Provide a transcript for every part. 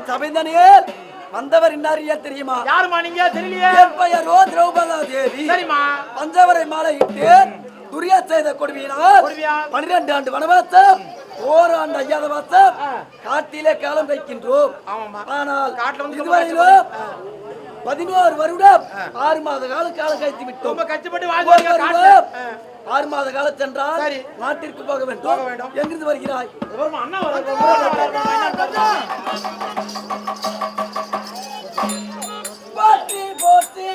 சபைதனே வந்தவர் இன்னாரியா தெரியுமா? யாருமா நீங்க? தெரியலையே. என் பெயரோ திரௌபதா தேவி. சரிமா. பஞ்சவரை மாலையிட்டு துரியா செய்த கொடுவியினால் 12 ஆண்டு வனவாசம், ஓராண்டு அஜாதவாசம் காட்டிலே காலம் வைக்கின்றோம். ஆனால் இதுவரையிலும் 11 வருடம் 6 மாத காலம் கழித்து விட்டோம். 6 மாத காலம் சென்றால் நாட்டிற்கு போக வேண்டும். எங்கிருந்து வருகிறாய்? போற்றி போற்றி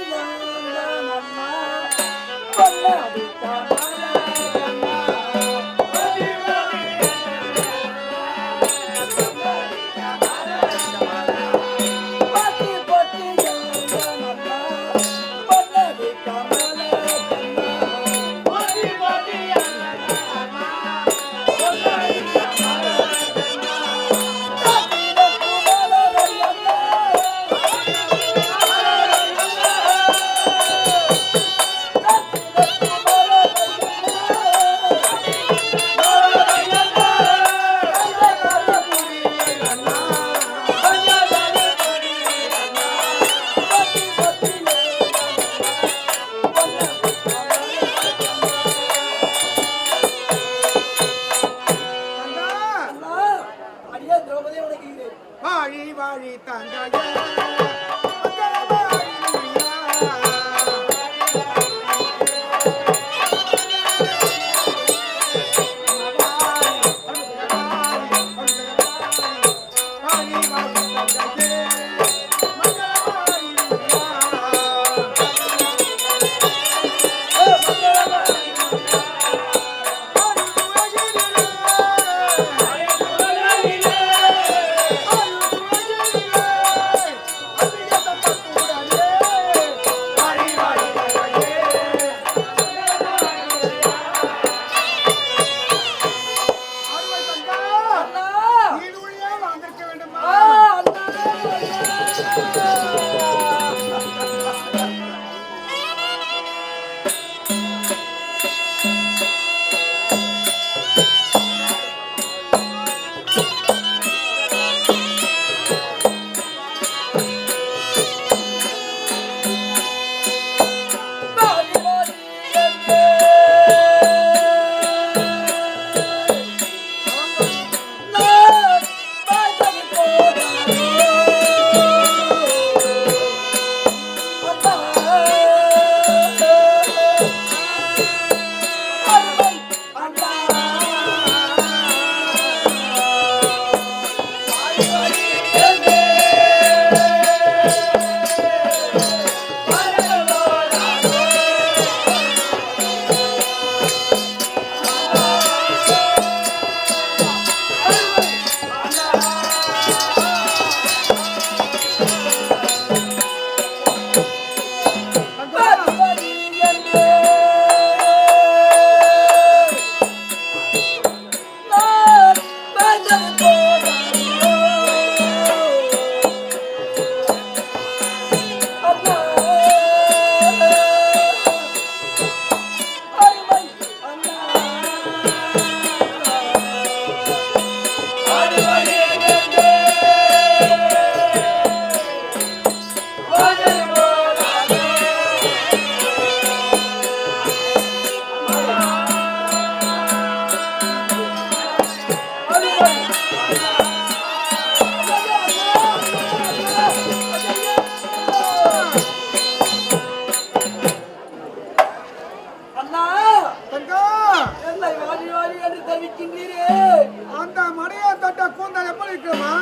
அந்த மடைய தொட்ட கூந்தல் எப்படி இருக்குமா?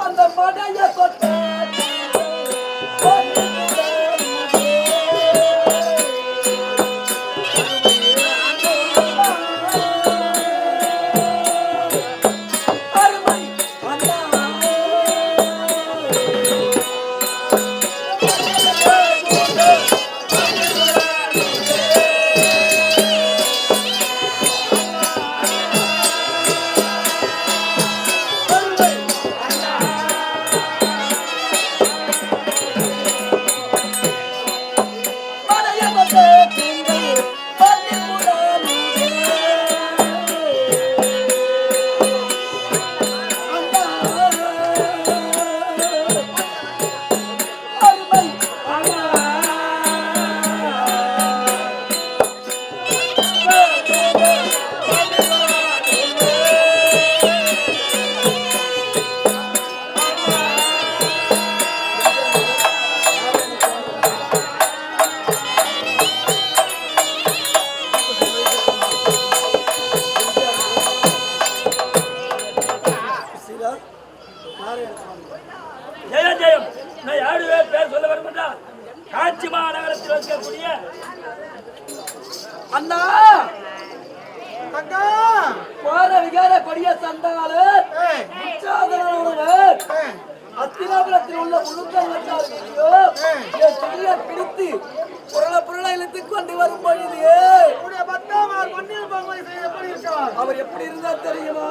அந்த மடைய தொட்ட அண்ணா தங்கா போற விகார கொடிய சண்டாளு உச்சாதனவர் அத்தினாபுரத்தில் உள்ள முழுக்கம் வச்சாலையோ என் துணியை பிடித்து புரள இழுத்து கொண்டு வரும் பொழுது அவர் எப்படி இருந்தா தெரியுமா?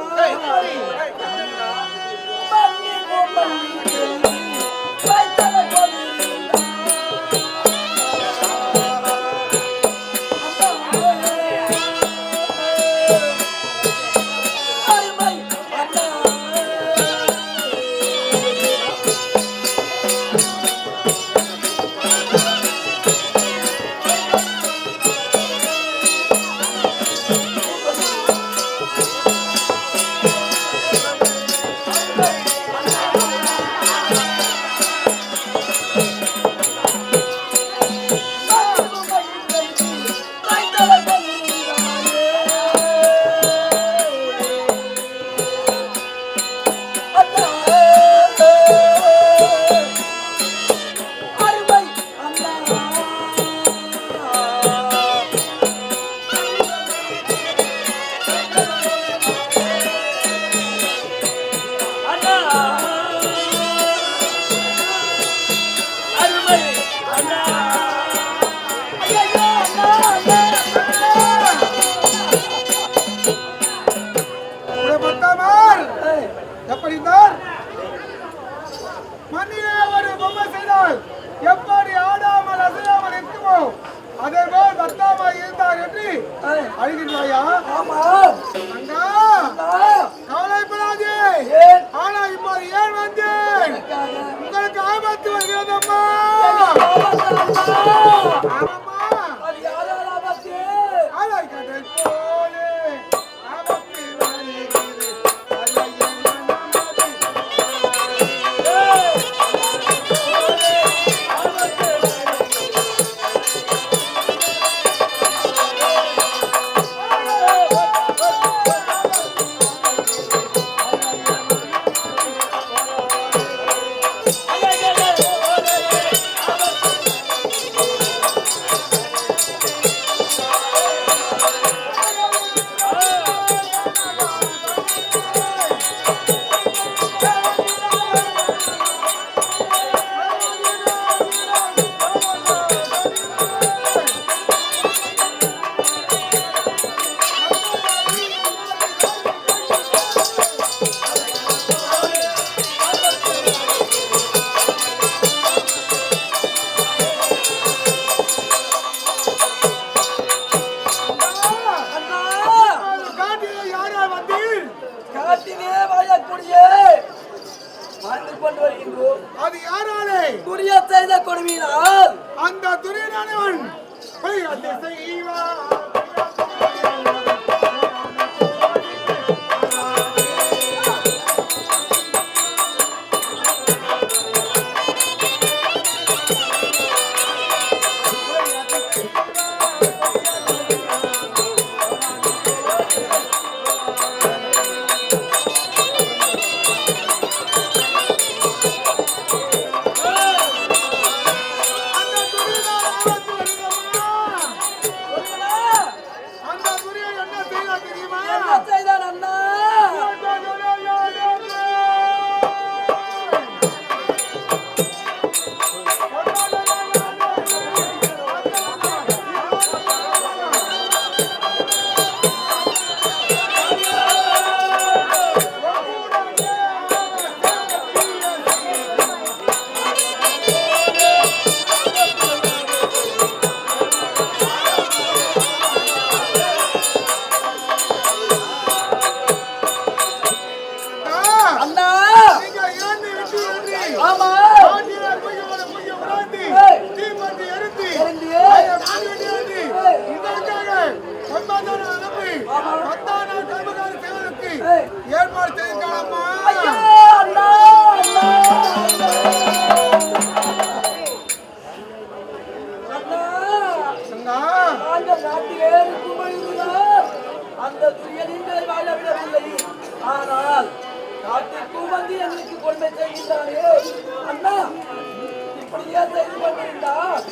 மண்ணிலே ஒரு பொம்மை செய்தால் எப்படி ஆடாமல் அசையாமல் இருக்குமோ அதே போல் பத்தாமா இருந்தார் என்று அழுகின்றாயா? அங்கா கவலைப்படாதே. ஆனா இப்போது ஏன் வந்தேன்? உங்களுக்கு ஆபத்து வருகிறதம்மா. அது யாராலே? துரிய செய்த கொடுமையினால் அந்த துரியனானவன் செய்வான். ஏற்பாடு செய்திருக்காளம்மா. அந்த துரியனை வாழவிடவில்லை. ஆனால் காட்டிற்கும் வந்து எங்களுக்கு கொடுமை செய்கின்றாரே அண்ணா, இப்படியே செய்து கொண்டிருந்தால்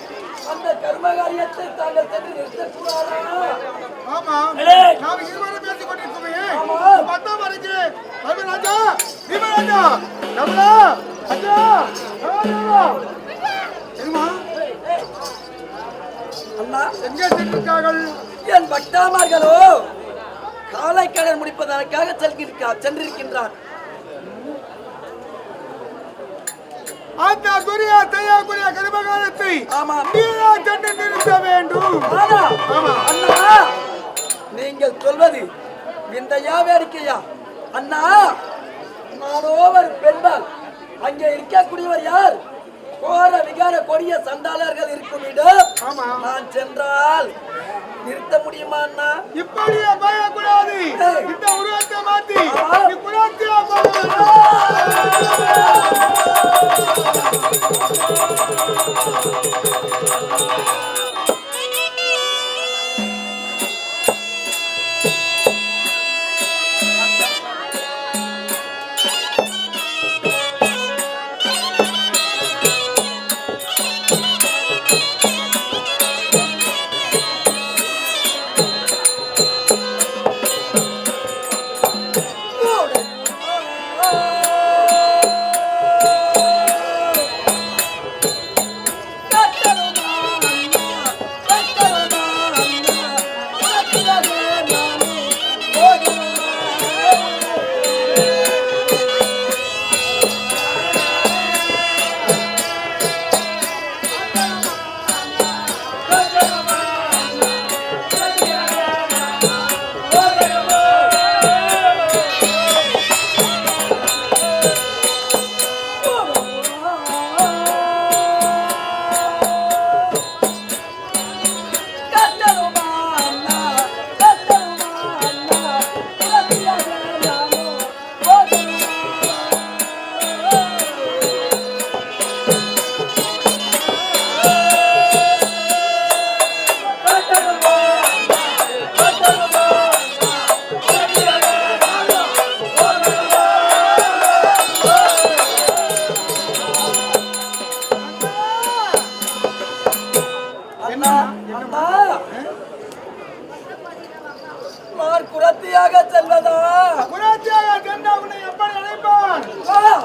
அந்த கர்மகாரியத்தை தாங்கள் சென்று நிறுத்தக்கூடாதா? ஆமா நாம் இருவரும் பேசிக் கொண்டிருக்கோமே. ஆமா. பத்தாம் வரைக்கு ராஜா ராஜா நம்மளா அஜா தெரியுமா அண்ணா எங்கே சென்றிருக்கார்கள்? என் பக்தாமார்களோ காலை கடன் முடிப்பதற்காக சென்றிருக்கின்றார். அந்த துரியா தையாக்குரிய கர்மகாலத்தை ஆமா நீரா சென்று நிறுத்த வேண்டும். ஆமா ஆமா. அண்ணா நீங்கள் சொல்வது விந்தையா வேடிக்கையா? அண்ணா நானோ ஒரு பெண்பால், அங்கே இருக்கக்கூடியவர் யார்? கோர விகார கொடிய சண்டாளர்கள் இருக்கும் இடம். ஆமா. நான் சென்றால் நிறுத்த முடியுமா அண்ணா? இப்படியே பயக்கூடாது. இந்த உருவத்தை மாத்தி நீ குலத்தியா குரத்தியாக செல்வதா? குலத்தியாக சென்றா உன்னை எப்படி அழைப்பான்?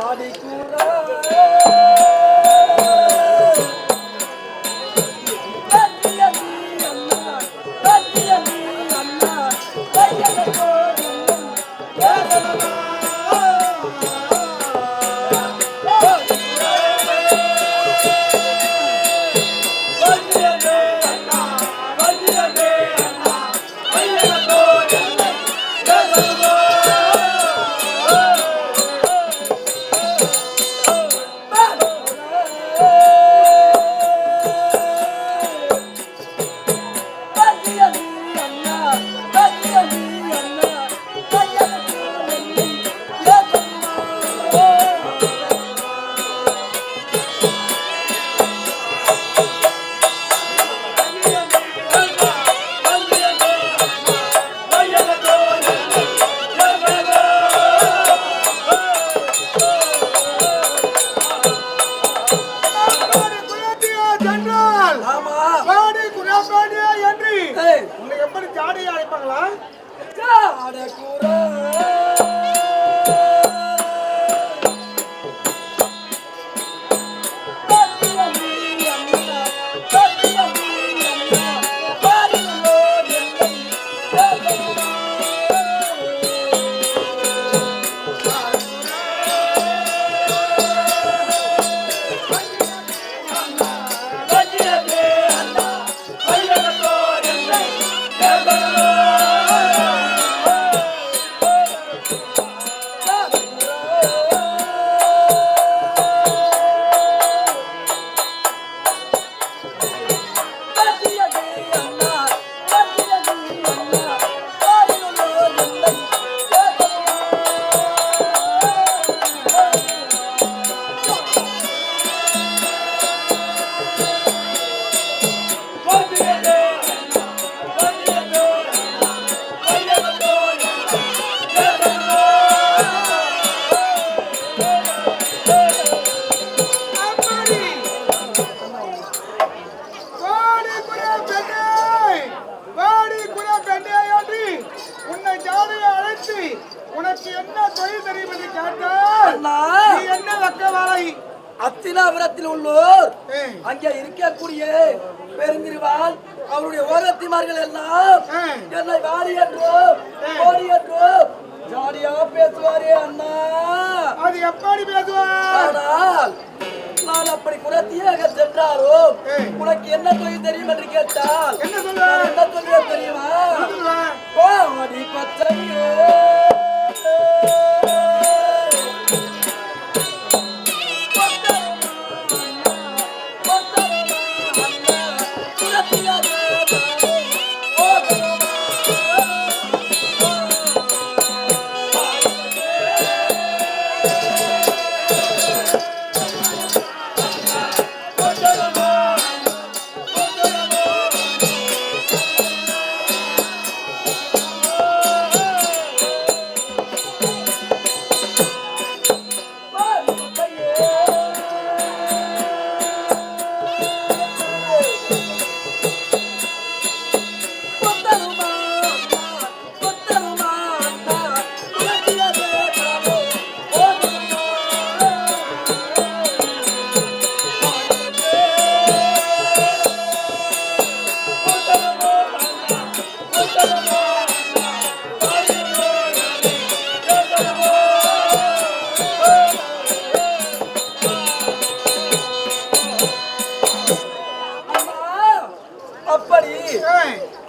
ஆடி கூற உன்னை எப்படி ஜாடையா அழைப்பாங்களா? அத்தினாபுரத்தில் உள்ளோர் அங்கே இருக்கக்கூடிய பெருந்திருவாள் அவருடைய ஓரத்திமார்கள் எல்லாம் என்னை வாடி என்றும் ஓடி என்றும் ஜாலியா பேசுவாரே அண்ணா. அது எப்படி பேசுவார்? ஆனால் நான் அப்படி குரத்தியாக சென்றாலும் உனக்கு என்ன தொழில் தெரியும் என்று கேட்டால் என்ன சொல்ல? என்ன தொழில் தெரியுமா? கோடி பச்சையே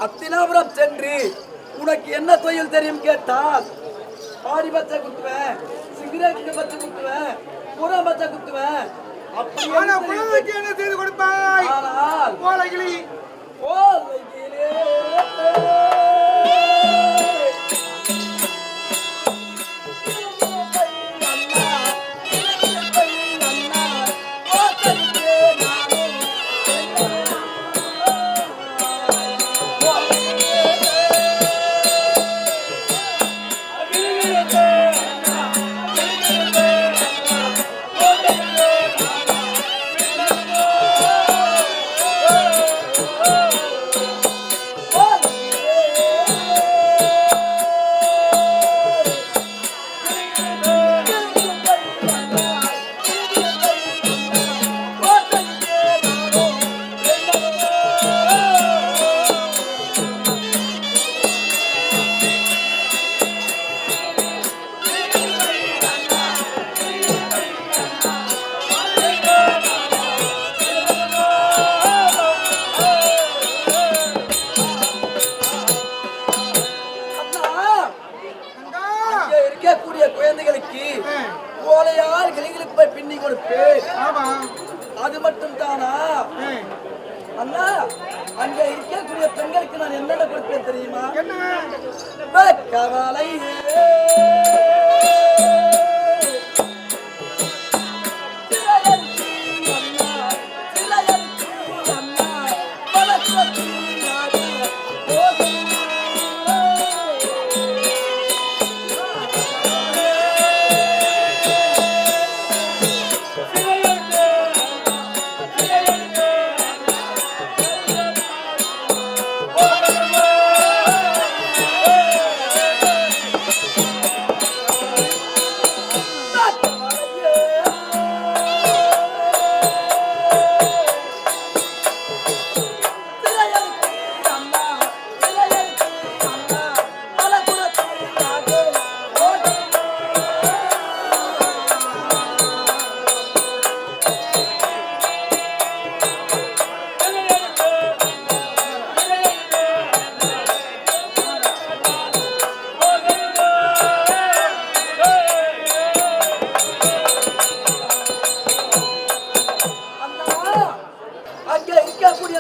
அத்தினாபுரம் சென்று உனக்கு என்ன தொழில் தெரியும் கேட்டால் பாடி பச்சை குத்துவேன், சிகரெட் பச்சை குத்துவேன், புற பச்சை குத்துவேன். என்ன செய்து கொடுப்பாய்? ஆனால் கோலகிளி கோலகிலே குழந்தைகளுக்கு ஓலையால் கிளிகளுக்கு பின்னி கொடுப்பேன். அது மட்டும் தானா அண்ணா? அங்க இருக்கக்கூடிய பெண்களுக்கு நான் என்னென்ன கொடுப்பேன் தெரியுமா? கவலை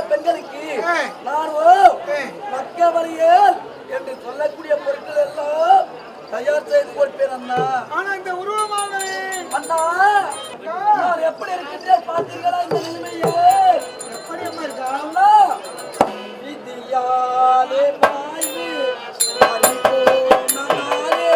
பெண்களுக்கு நானும் மக்கவழியல் என்று சொல்லக்கூடிய பொருட்கள் எல்லாம் தயார் செய்து கொடுப்பேன் அண்ணா. ஆனா இந்த உருவமாக அண்ணா நான் எப்படி இருக்கின்றேன் பார்த்தீங்களா? இந்த நிலைமையே எப்படி அம்மா இருக்கா? அண்ணா விதியாலே மாய்வு பரிபூர்ணனாலே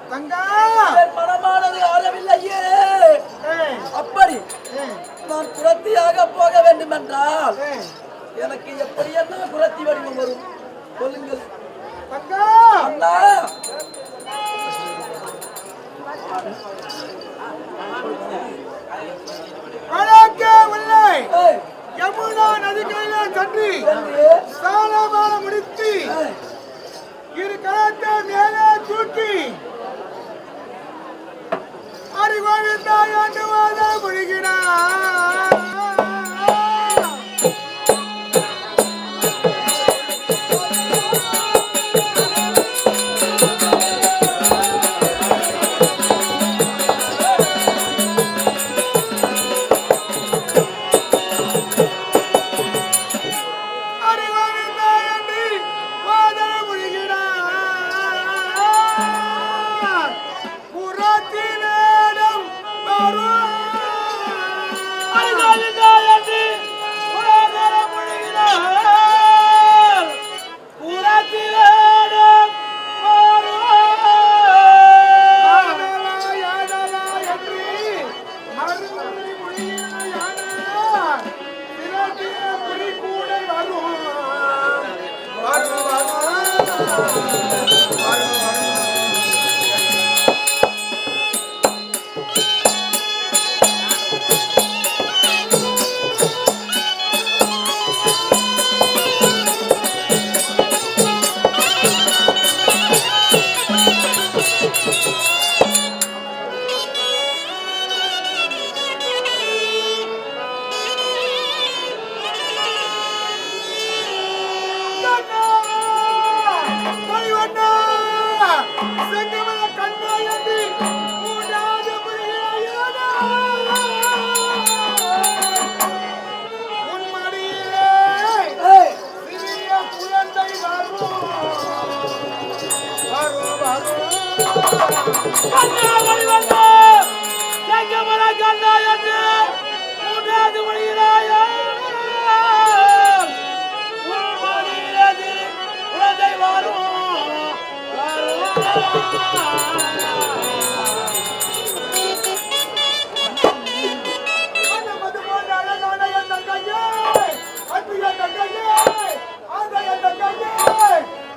தங்கா என் மனமானது ஆறவில்லையே. அப்படி நான் குரத்தியாக போக வேண்டும் என்றால் எனக்கு எப்படி என்ன குரத்தி வடிவம் வரும் சொல்லுங்கள் தங்கா. அண்ணா. அழகே உள்ளே யமுனா நதிக்கரையிலே சென்று சாலமான முடித்து இரு கரத்தை மேலே தூக்கி அறிவாழ்ந்தா என்று வாத முடிகிறார்.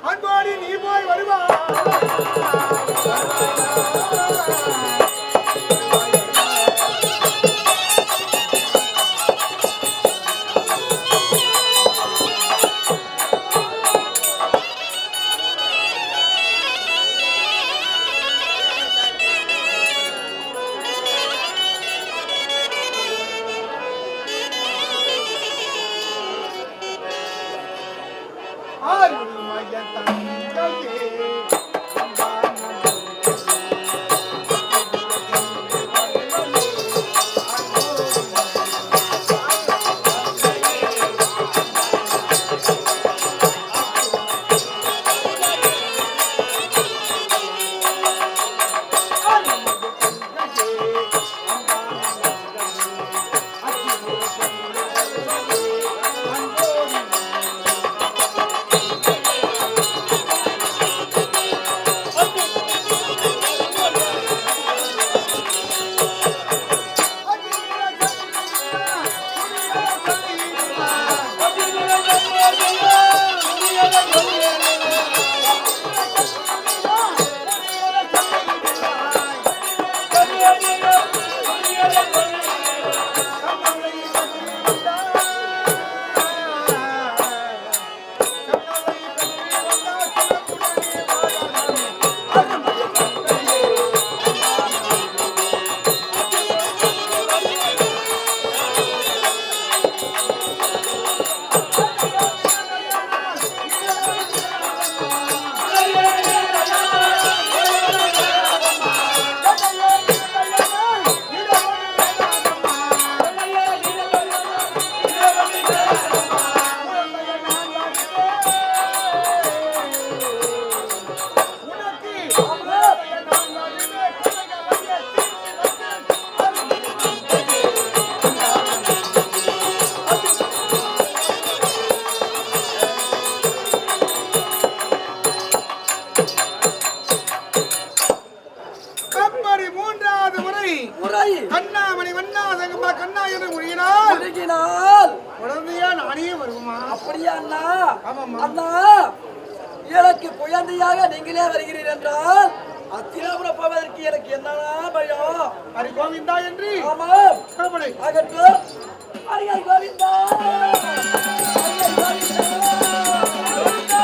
அன்போடி நீ போய் வருவா. இப்படி மூன்றாவது முறை கண்ணாமணி வண்ணா சங்கமா கண்ணா என்று முழுகினால் குழந்தையா நானே வருமா? அப்படியா அண்ணா? அண்ணா எனக்கு குழந்தையாக நீங்களே வருகிறீர் என்றால் அத்திராபுரம் போவதற்கு எனக்கு என்னன்னா பயம்? ஹரி கோவிந்தா என்று. ஆமாம் ஆகட்டும். ஹரி கோவிந்தா ஹரி கோவிந்தா.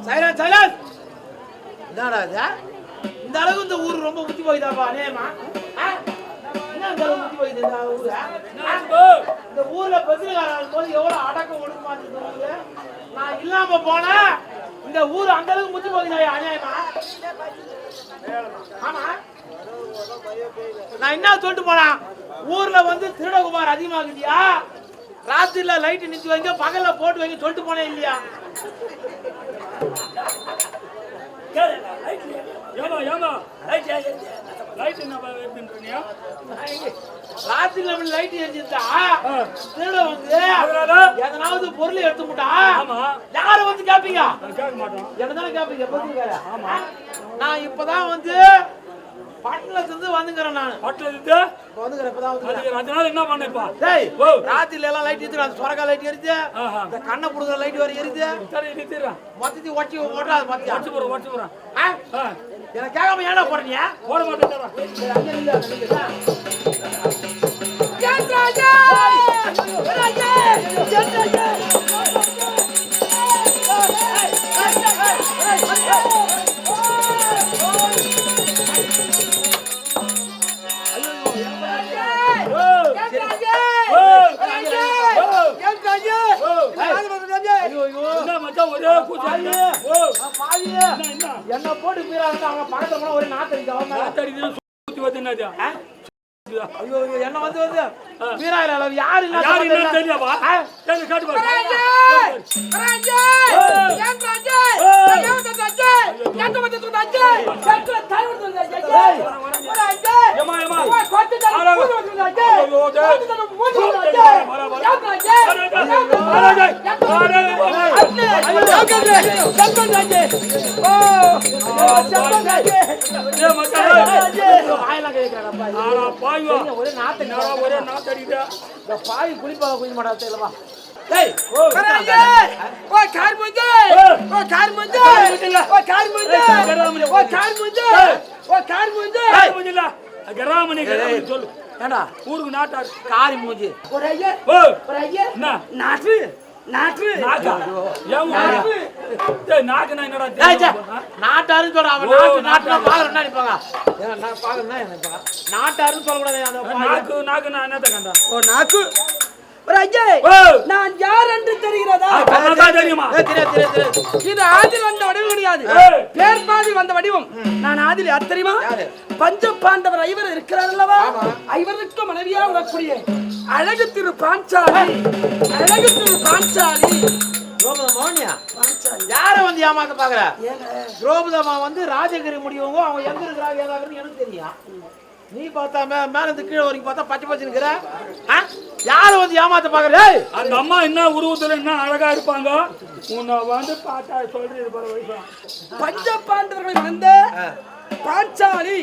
Silence silence. என்னடா இது? இந்த அளவுக்கு இந்த ஊர் ரொம்ப முத்தி போயிதாப்பா நேமா? என்ன இந்த அளவுக்கு முத்தி போயிது இந்த ஊரு? இந்த ஊர்ல பத்திரிகாரன் போது எவ்வளவு அடக்கம் ஒடுக்கமா இருக்கு. நான் இல்லாம போனா இந்த ஊர் அந்த அளவுக்கு முத்தி போகுதா அநியாயமா? ஆமா. நான் என்ன சொல்லிட்டு போனா ஊர்ல வந்து திருடகுமார் அதிகமாகுதியா? ராத்திரில லைட் நிச்சு வைங்க, பகல்ல போட்டு வைங்க சொல்லிட்டு போனேன் இல்லையா? ராத்திரில லைட் எரிஞ்சிருந்தா திருட வந்து எதனாவது பொருள் எடுத்து முட்டா யார வந்து கேப்பீங்க? என்னதானே கேப்பீங்க? நான் இப்பதான் வந்து பட்டணத்துல இருந்து வந்துக்கிறேன். நான் பட்டணத்துல வந்துக்கிறேன் இப்பதான். அதனால என்ன பண்ணப்பா? டேய் ராத்திரில எல்லாம் லைட் எரியுது, அந்த சொரக்கா லைட் எரியுது, இந்த கண்ணை புடுற லைட் வர எரியுது. சரி நிறுத்திடுறா. மொத்தத்தி ஒட்டி ஓட்டா மொத்தத்தி ஒட்டி போறேன். எனக்கு கேட்காம ஏன்டா போறீங்க? போட மாட்டேன். அங்க நில்லுடா. ஜெயராஜா ராஜா ஜெயராஜா என்ன போட்டு அவங்க பக்கத்துல ஒரு நாத்தடிக்க ஐயோ என்ன வந்து வந்து வீராயிர அளவு யாரு என்ன தெரியாவா? காட்டு பாரு. ராஜா ஏன் ராஜா ஏன் ராஜா ஏன் வந்து தூ ராஜா சக்கர தாய் வந்து ராஜா ராஜா ஏமா ஏமா கோட்டு தான் வந்து ராஜா ஐயோ கோட்டு தான் வந்து ராஜா ஏன் ராஜா ஓ சப்பன் ராஜா ஏ மச்சா ஆயல கேக்குறாடா ஆனா பாய்வா ஒரே நாத்தடிடா இந்த பாய் குளிப்பாக குளிக்க மாட்டா தெரியலவா? டேய் ஓ ராஜா ஓ கார் முஞ்சே ஓ கார் முஞ்சே ஓ கார் முஞ்சே ஓ கார் முஞ்சே ஓ கார் முஞ்சே முஞ்சல கராமணி சொல்லு. ஏண்டா ஊருக்கு நாட்டார் காரி மூஞ்சி ஓ ராஜா ஓ ராஜா நாட்டு நாட்டு நாகா ஏன் டேய் நாகனா என்னடா நாட்டாருன்னு சொல்ற அவன் நாட்டுல பாக்குறேன்னா நிப்பாங்க. நான் பாக்குறேன்னா நிப்பாங்க. நாட்டாருன்னு சொல்ல கூடாது. அந்த நாகுனா என்னத கண்டா? ஓ நாக்கு ராஜா நான் யார் என்று தெரிகிறதா? தெரியுமா? தெரியும். இது ஆதில் வந்த வடிவம் கிடையாது, பேர் பாதி வந்த வடிவம். நான் ஆதில் யார் தெரியுமா? பஞ்ச பாண்டவர் ஐவர் இருக்கிறார் அல்லவா? ஐவருக்கு மனைவியா வரக்கூடிய அழகு திரு பாஞ்சாலி. அழகு திரு பாஞ்சாலி யார வந்து ஏமாத்த பாக்குற? திரௌபதமா வந்து ராஜகிரி முடியவங்க அவங்க எங்க இருக்கிறாங்க ஏதாக்குன்னு எனக்கு தெரியும். நீ பார்த்தா மேல இருந்து கீழே வரைக்கும் பார்த்தா பச்சை பச்சை இருக்கிற யார வந்து ஏமாத்த பாக்குற? அந்த அம்மா என்ன உருவத்துல என்ன அழகா இருப்பாங்க உன்னை வந்து பார்த்தா சொல்றது போற வயசு. பஞ்ச பாண்டவர்கள் வந்த பாஞ்சாலி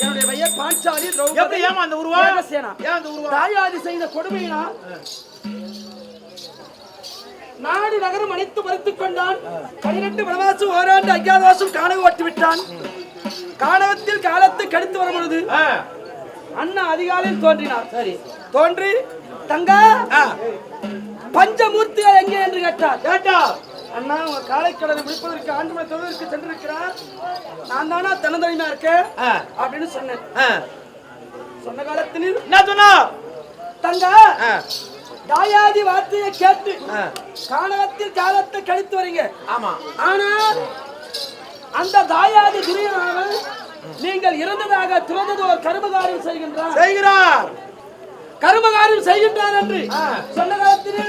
என்னுடைய பெயர் பாஞ்சாலி. எப்படி ஏமா அந்த உருவம்? ஏன் அந்த உருவம்? தாயாதி செய்த கொடுமையினா நாடு நகரம் அனைத்து மறுத்துக் கொண்டான். 18 வனவாசம் ஓராண்டு அஜ்ஞாதவாசம் காணக ஓட்டி விட்டான். காணகத்தில் காலத்தை கழித்து வரும் பொழுது அண்ணா அதிகாலையில் தோன்றினார். சரி தோன்றி தங்கா பஞ்சமூர்த்திகள் எங்கே என்று கேட்டார். அண்ணா உங்க காலைக்கடலை முடிப்பதற்கு ஆண்டுமலை தொழிலுக்கு சென்றிருக்கிறார். நான் தானா தனதனிமா இருக்கேன் அப்படின்னு சொன்னேன். சொன்ன காலத்தில் என்ன சொன்னா? தங்கா தாயாதி வார்த்தையை கேட்டு கானகத்தில் காலத்தை கழித்து வரீங்க. ஆமா. ஆனா அந்த தாயாதி துரியனானவன் நீங்கள் இறந்ததாக துறந்ததோ கர்மகாரியம் செய்கிறார். கர்மகாரியம் செய்கின்றார் என்று சொன்ன காலத்தில்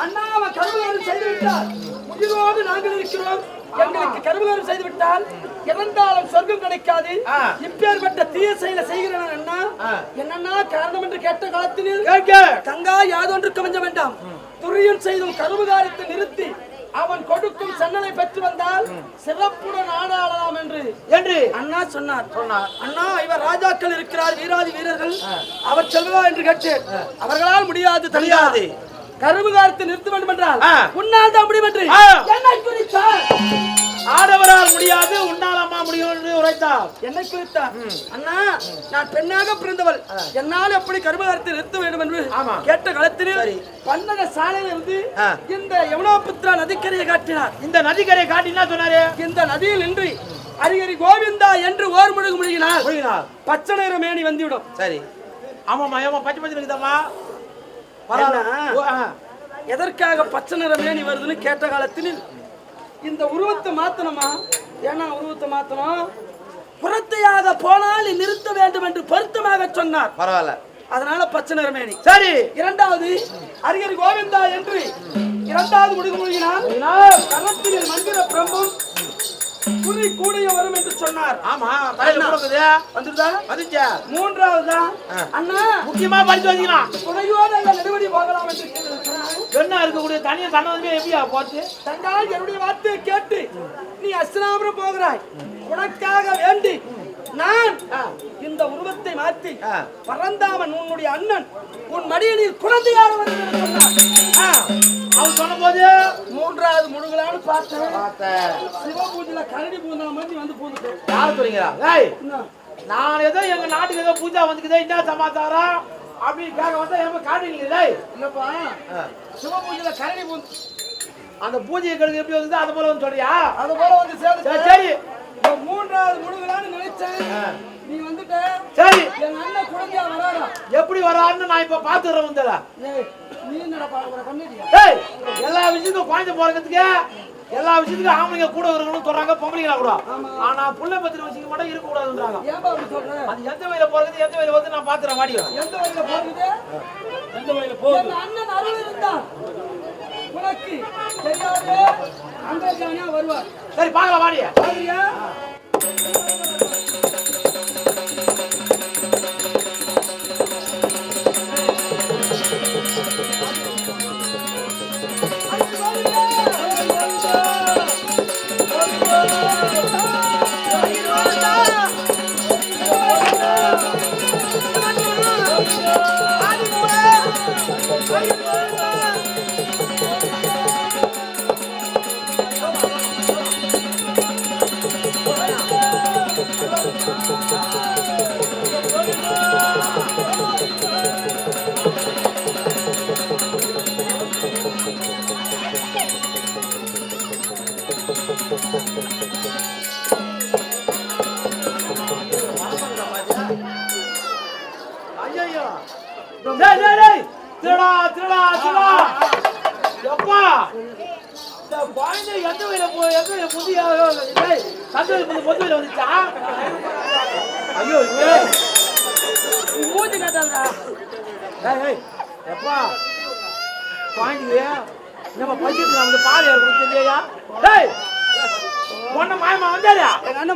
அண்ணா அவன் கர்மகாரியம் செய்துவிட்டார். உயிரோடு நாங்கள் இருக்கிறோம். எங்களுக்கு கர்மகாரியம் செய்து விட்டால் இறந்தாலும் சொர்க்கம் கிடைக்காது. இப்பேற்பட்ட தீய செயலை செய்கிறேன் அண்ணா. என்னன்னா காரணம் என்று கேட்ட காலத்தில் தங்கா யாதொன்று கமஞ்ச வேண்டாம். துரியன் செய்தும் கர்மகாரியத்தை நிறுத்தி அவன் கொடுக்கும் சன்னலை பெற்று வந்தால் சிறப்புடன் ஆடாடலாம் என்று அண்ணா சொன்னார். அண்ணா இவர் ராஜாக்கள் இருக்கிறார், வீராதி வீரர்கள், அவர் செல்வா என்று கேட்டேன். அவர்களால் முடியாது தெரியாது. கர்மகாரியத்தை நிறுத்த வேண்டும் என்றால் உன்னால் தான் முடியும் என்று என்னை குறித்தார். ஆடவரால் முடியாது உன்னாலமா முடியும் என்று அழைத்தார் என்னை குறித்தார் அண்ணா நான் பெண்ணாக பிறந்தவள் என்னால் எப்படி கர்ப்பகாரத்தை நிறுத்த வேண்டும் என்று கேட்ட காலத்தில் பன்னக சாலையில் இருந்து இந்த யமுனாபுத்திரா நதிக்கரையை காட்டினார். இந்த நதிக்கரையை காட்டினா சொன்னாரு இந்த நதியில் நின்று ஹரிஹரி கோவிந்தா என்று ஓர் முழுகு முழுகினார். பச்சை நிற மேனி வந்துவிடும். சரி ஆமாமா ஏமா பச்சை பச்சை இருக்குதாமா எதற்காக பச்சை நிற மேனி வருதுன்னு கேட்ட காலத்தில் இந்த உருவத்தை மாத்தணுமா? ஏன்னா உருவத்தை மாத்தணும் புறத்தையாக போனால் நிறுத்த வேண்டும் என்று பொருத்தமாக சொன்னார். பரவாயில்ல அதனால பச்சை நிற மேனி. சரி இரண்டாவது ஹரிஹரி கோவிந்தா என்று இரண்டாவது முழுகு முழுகினார். கரத்தில் மந்திர பிரம்பும் குறி கூடிய வரும் என்று சொன்னார். ஆமா வந்துருதா வந்துச்சா. மூன்றாவது அண்ணா முக்கியமா படிச்சு வந்தீங்கன்னா துணையோடு நெடுவடி போகலாம் என்று என்ன இருக்கக்கூடிய தனியா தன்னதுமே எப்படியா போச்சு? தங்கால் என்னுடைய வார்த்தையை கேட்டு நீ அஸ்தினாபுரம் போகிறாய். உனக்காக வேண்டி நான் இந்த உருவத்தை மாற்றி பரந்தாமன் உன்னுடைய அண்ணன் உன் மடியனில் குழந்தையாக வருகிறது சொன்னார். அவன் சொன்ன போது மூன்றாவது முழுகலான்னு பார்த்தேன். சிவபூஜையில கரடி பூந்தா மாதிரி வந்து பூந்துட்டேன். யாரு சொல்றீங்களா? நான் ஏதோ எங்க நாட்டுக்கு ஏதோ பூஜா வந்துக்குதே என்ன சமாச்சாரம் அப்படின்னு கேட்க வந்தா எங்க காட்டுறீங்களே இல்லப்பா. சிவபூஜையில கரடி பூந்து அந்த பூஜையை கழுகு எப்படி வந்து அது போல வந்து சொல்றியா? அது போல வந்து சேர்ந்து சரி மூன்றாவது முழுகலான்னு நினைச்சேன். நீ வந்துட்ட. சரி எங்க அண்ணன் குழந்தையா வராரா? எப்படி வரான்னு நான் இப்ப பாத்துறேன். வந்தல நீ என்னடா பாக்குற கண்ணடியா? ஏய் எல்லா விஷயத்துக்கும் குழந்தை போறதுக்கு எல்லா விஷயத்துக்கும் ஆம்பளைங்க கூட இருக்கணும்னு சொல்றாங்க, பொம்பளைங்களா கூட. ஆனா புள்ள பத்திர விஷயம் மட்டும் இருக்க கூடாதுன்றாங்க. ஏன்பா அப்படி சொல்ற? அது எந்த வயல போறது எந்த வயல வந்து நான் பாத்துறேன். வாடியா எந்த வயல போறது எந்த வயல போறது? எங்க அண்ணன் அருள் இருந்தா உனக்கு தெரியாது. அங்க ஜானியா வருவார். சரி பார்க்கலாம் வாடியா. வாடியா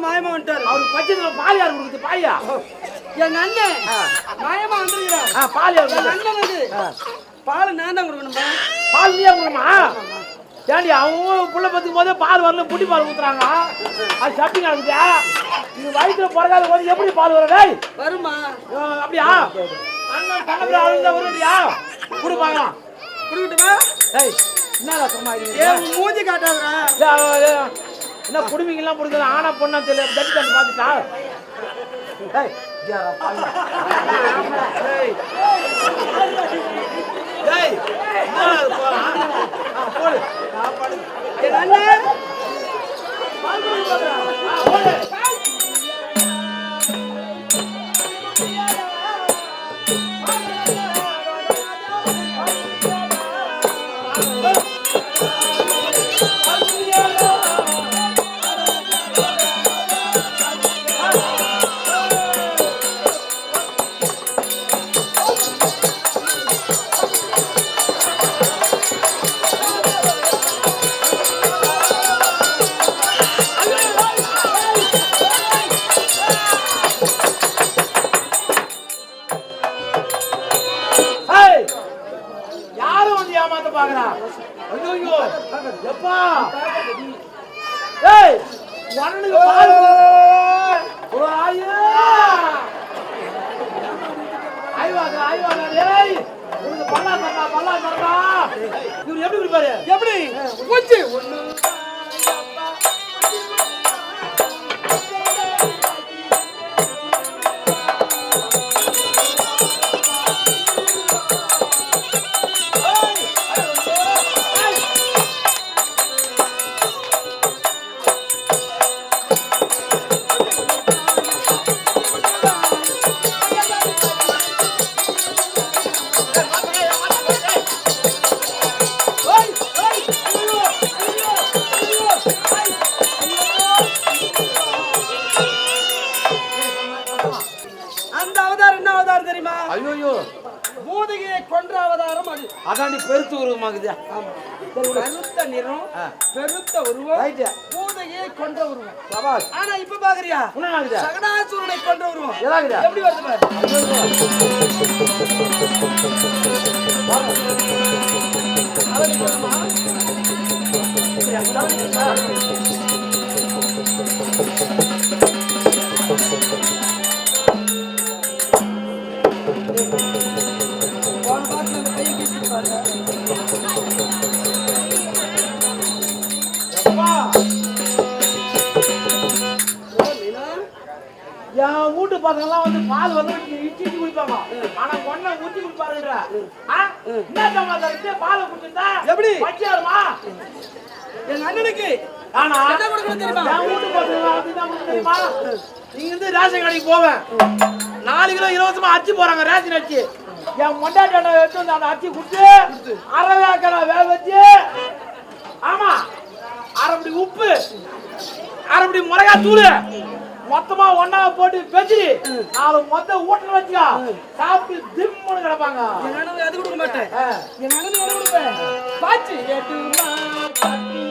மாயமா வந்துட்டாரு. அவருக்கு பச்சை பால் யார் கொடுக்குது? பாயா எங்க அண்ணன் மாயமா வந்துருக்கிறார். பால் யார் அண்ணன் வந்து பால் நான் தான் கொடுக்கணுமா? பால் நீயா கொடுக்கணுமா? ஏண்டி அவங்க புள்ள பத்துக்கும் போதே பால் வரல புட்டி பால் ஊத்துறாங்க. அது சப்பி நடக்குதா? இது வயிற்றுல பிறகாத போது எப்படி பால் வர வருமா? அப்படியா? அண்ணன் கண்ணத்துல அழுந்தா வருண்டியா? கொடுப்பாங்க கொடுக்கட்டுமா? ஏய் என்னடா சும்மா மூஞ்சி காட்டாதுடா. என்ன குடும்பங்கள்லாம் புரிஞ்சது ஆனா பொண்ணா தெரியல தட்டி தட்டி பார்த்துட்டா. எப்படி ஐயோ பூதகியை கொன்ற அவதாரம் அது. அதாண்டி பெருத்து உருவமாகுது. கருத்த நிறம், பெருத்த உருவம், பூதகியை கொன்ற உருவம். சபாஷ். ஆனா இப்ப பாக்குறியா உன்னாகுது சகடாசுரனை கொன்ற உருவம் எதாகுது எப்படி வருது என் வீட்டு பசங்கெல்லாம் வந்து பால் வந்து இட்லி குடிப்பாங்க. ஆனா ஒன்ன ஊத்தி குடிப்பாருன்ற என்ன சமாதானத்தை பாலை குடிச்சிருந்தா எப்படி வச்சியாருமா எங்க அண்ணனுக்கு ஆனா என்ன கொடுக்கணும் தெரியுமா? என் வீட்டு பசங்க அப்படிதான் தெரியுமா? நீங்க வந்து ரேஷன் கடைக்கு போவேன் 4 கிலோ இலவசமா அரிசி போறாங்க ரேஷன் அரிசி. என் மொண்டாட்டி எடுத்து வந்து அந்த அரிசி குடுத்து அரைவேக்கடை வேக வச்சு ஆமா அரைப்படி உப்பு அரைப்படி மிளகாய் தூள் மொத்தமா ஒன்னா போட்டு பெஞ்சி 4 மொத்த ஊட்டல வச்சுக்கா சாப்பிட்டு திம்முன்னு கிடப்பாங்க. என் அண்ணனுக்கு அது கொடுக்க மாட்டேன். என் அண்ணனுக்கு என்ன கொடுப்பேன்? பாச்சி ஏட்டுமா பாட்டி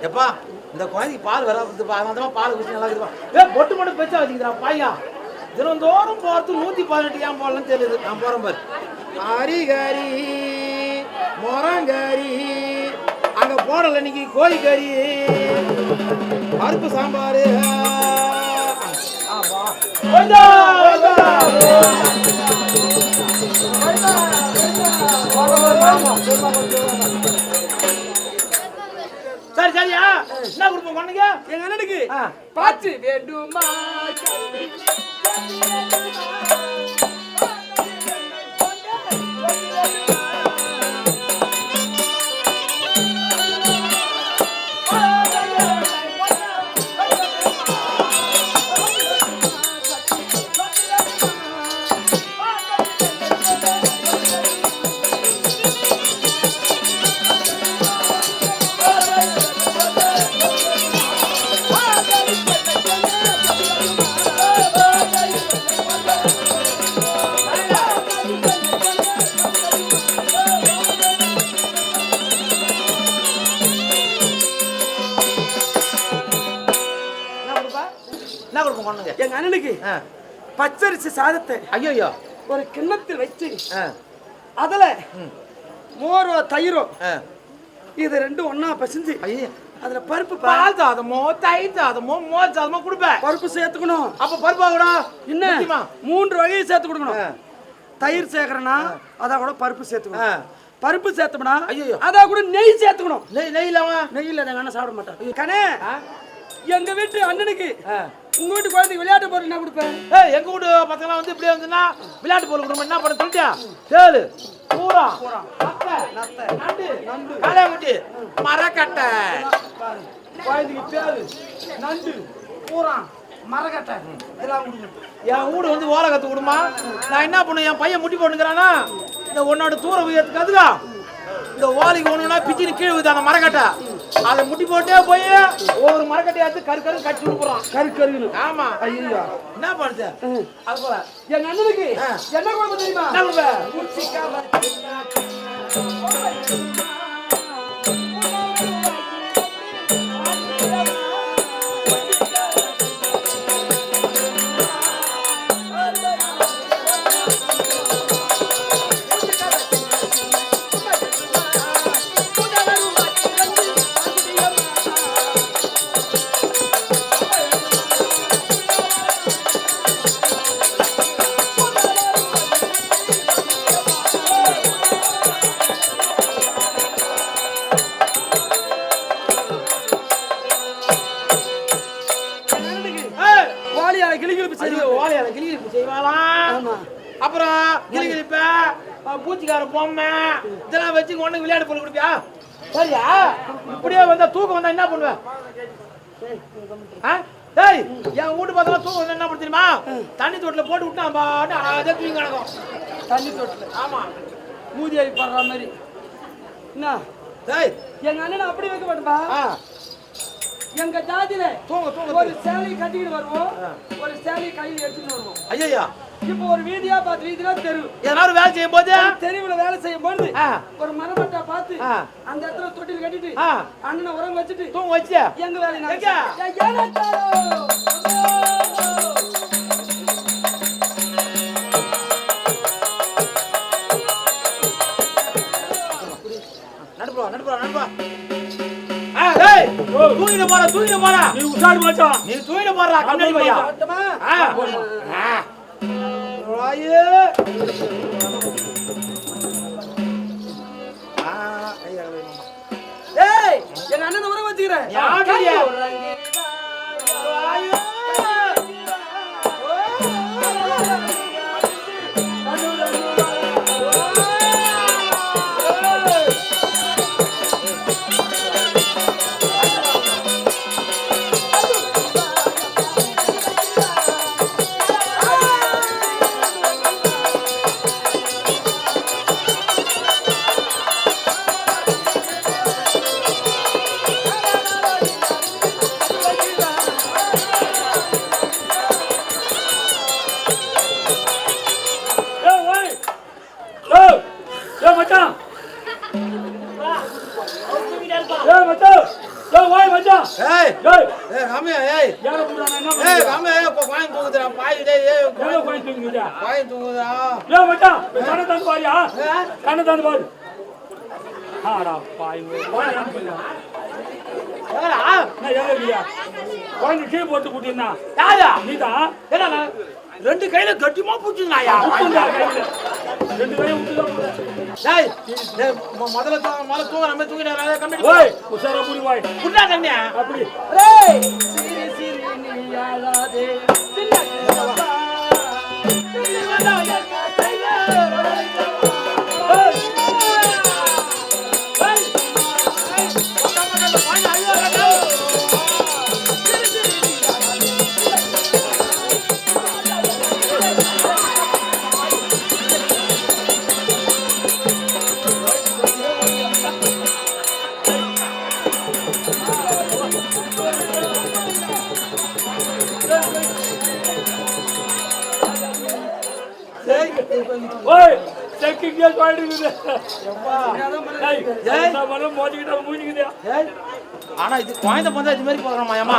எப்பா இந்த குழந்தைக்கு பால் வராது அதனால பால் குடிச்சு நல்லா இருக்குப்பா. பொட்டு மட்டும் பெருசா வச்சுக்கிறான் பையன் தினந்தோறும் போறது 118 ஏன் போடலன்னு தெரியுது. நான் போறேன் பாரு அரிகரி மொரங்கரி அங்க போடல இன்னைக்கு கோழிக்கறி பருப்பு சாம்பாரு சரி சரியா என்ன கொடுப்போம் பண்ணுங்க எங்க அண்ணனுக்கு பாச்சு வேண்டுமா எங்க அண்ணனுக்கு பச்சரிசி சாதத்தை ஐயோ ஒரு கிண்ணத்தில் வச்சு அதுல மோரோ தயிரோ இது ரெண்டும் ஒன்னா பசிஞ்சு அதுல பருப்பு பால் சாதமோ தயிர் சாதமோ மோர் சாதமோ கொடுப்பேன். பருப்பு சேர்த்துக்கணும். அப்ப பருப்பா கூட என்ன 3 வகையை சேர்த்து கொடுக்கணும். தயிர் சேர்க்கறனா அத கூட பருப்பு சேர்த்துக்கணும். பருப்பு சேர்த்தோம்னா அத கூட நெய் சேர்த்துக்கணும். நெய் இல்லாம நெய் இல்ல எங்க அண்ணன் சாப்பிட மாட்டான். கனே எங்க வீட்டு அண்ணனுக்கு உங்க வீட்டு குழந்தைக்கு விளையாட்டு பொருள் என்ன கொடுப்பேன்? எங்க வீட்டு பசங்க வந்து இப்படியே வந்துன்னா விளையாட்டு பொருள் கொடுப்போம். என்ன பண்ண சொல்லிட்டியா? தேளு பூரா நத்தை நண்டு காளையாங்குட்டி மரக்கட்டை குழந்தைக்கு தேளு நண்டு பூரா மரக்கட்டை இதெல்லாம் கொடுக்கணும். என் வீடு வந்து ஓலை கத்து விடுமா? நான் என்ன பண்ணு என் பையன் முட்டி போட்டுக்கிறானா இந்த உன்னோட தூர உயரத்துக்கு இந்த ஓலைக்கு ஒண்ணுனா பிச்சின்னு கீழே விழுது அந்த மரக்கட்டை அதை முட்டி போட்டே போய் ஒவ்வொரு மரக்கட்டையாச்சு கரு கட்டி விடுறான். கரு ஆமா ஐயா என்ன பண்ணுது அது போல எங்க அண்ணனுக்கு என்ன குழம்பு தெரியுமா? ஐயோ ஓலையால கிளிகிழிப்பு செய்வாளாம். அப்புறம் கிளிகிழிப்ப பூச்சிக்கார பொம்மை இதெல்லாம் வச்சு ஒண்ணு விளையாடு போல கொடுப்பியா? சரியா? இப்படியே வந்தா தூக்கம் வந்தா என்ன பண்ணுவேன்? டேய் என் வீட்டு பார்த்தா தூக்கம் வந்தா என்ன பண்ண தெரியுமா? தண்ணி தொட்டில போட்டு விட்டா பாட்டு அதே தூங்கி கிடக்கும். தண்ணி தொட்டில? ஆமா. மூதி அடி படுற மாதிரி. என்ன டேய் எங்க அண்ணன் அப்படி வைக்க மாட்டேன்பா. எங்க ஜாதியில ஒரு சேலை கட்டிக்கிட்டு வருவோம், ஒரு சேலை கையில் எடுத்துட்டு வருவோம். ஐயா இப்போ ஒரு வீதியா பார்த்து வீதியா தெரு ஏதாவது வேலை செய்யும் போது தெருவுல வேலை செய்யும் போது ஒரு மரமட்டா பார்த்து அந்த இடத்துல தொட்டில் கட்டிட்டு அண்ணனை உரம் வச்சுட்டு தூங்க வச்சு எங்க வேலை நடுப்பா தூங்கிட போறா நீ உசாடு மச்சான். நீ தூங்கிட போறா கண்ணாடி பையா. எங்க அண்ணன் உரம் வச்சுக்கிறேன். ரெண்டு கையில கட்டிமா பூச்சுனாயா? முதல்ல தூங்க நம்ம தூங்கினா உஷாரா புடி வாய் புண்ணா தண்ணியா அப்படி ஆனா இது குழந்தை பந்தா இது மாதிரி போகிறோமா ஏமா?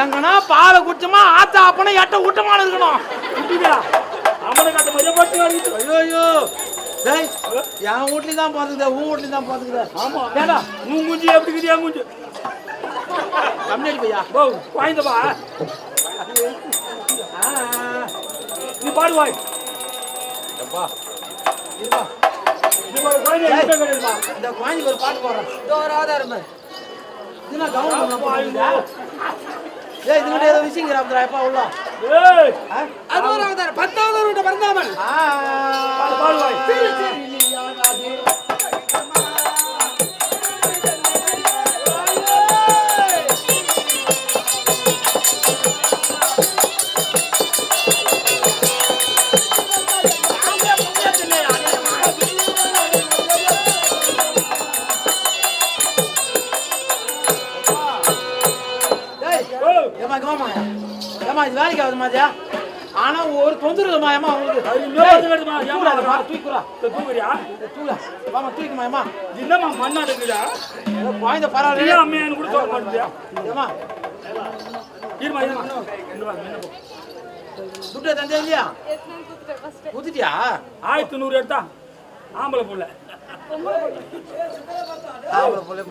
எங்கன்னா பாலை குடிச்சோமா ஆத்தா அப்பனா எட்ட ஊட்டமான இருக்கணும். ஐயோ டேய் என் வீட்லயும் தான் பாத்துக்குதா உன் வீட்லயும் தான் பாத்துக்குதா? ஆமா ஏடா உன் குஞ்சு எப்படி இருக்குது என் குஞ்சு கம்மியாடி பையா குழந்தைப்பா நீ பாடுவாய் இந்த குழந்தைக்கு ஒரு பாட்டு போடுறேன். இதுல ஏதோ விஷயங்கிறா எப்பா உள்ள அது ஒரு அவதாரம் 10வது வீட்டை பறந்தாமல் பாடுவாய் இது வேலைக்கு ஆகுது மாதிரியா? ஆனா ஒரு தொந்தரவு மாயமா தூக்கு மாயமா என்னமா மண்ணா இருக்குதா குழந்தை பரவாயில்ல அம்மையானு கூட சொல்ல மாட்டியா துட்டு தந்தே இல்லையா? குத்துட்டியா? 1100 எடுத்தா ஆம்பளை புள்ள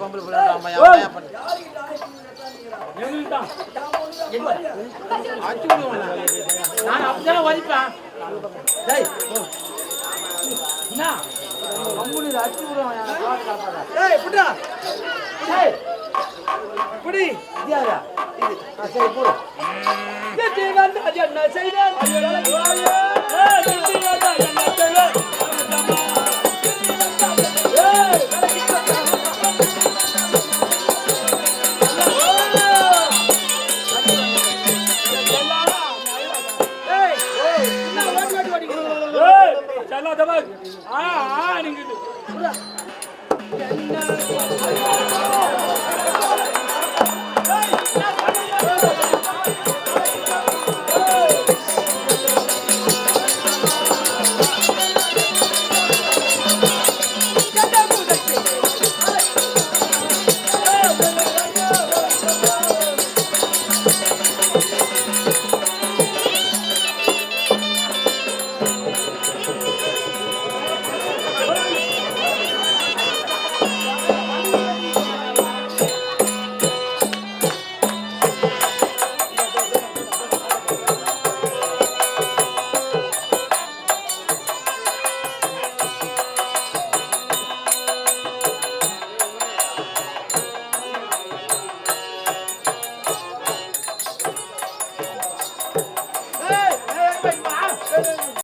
பொம்பளை புள்ள நான் அப்படிதான் வலிப்பேன். இருக்குது. சரி போடு. கெட்டி வந்தா என்ன செய்வேன்? கெட்டி வந்தா என்ன செய்வேன்? நீங்க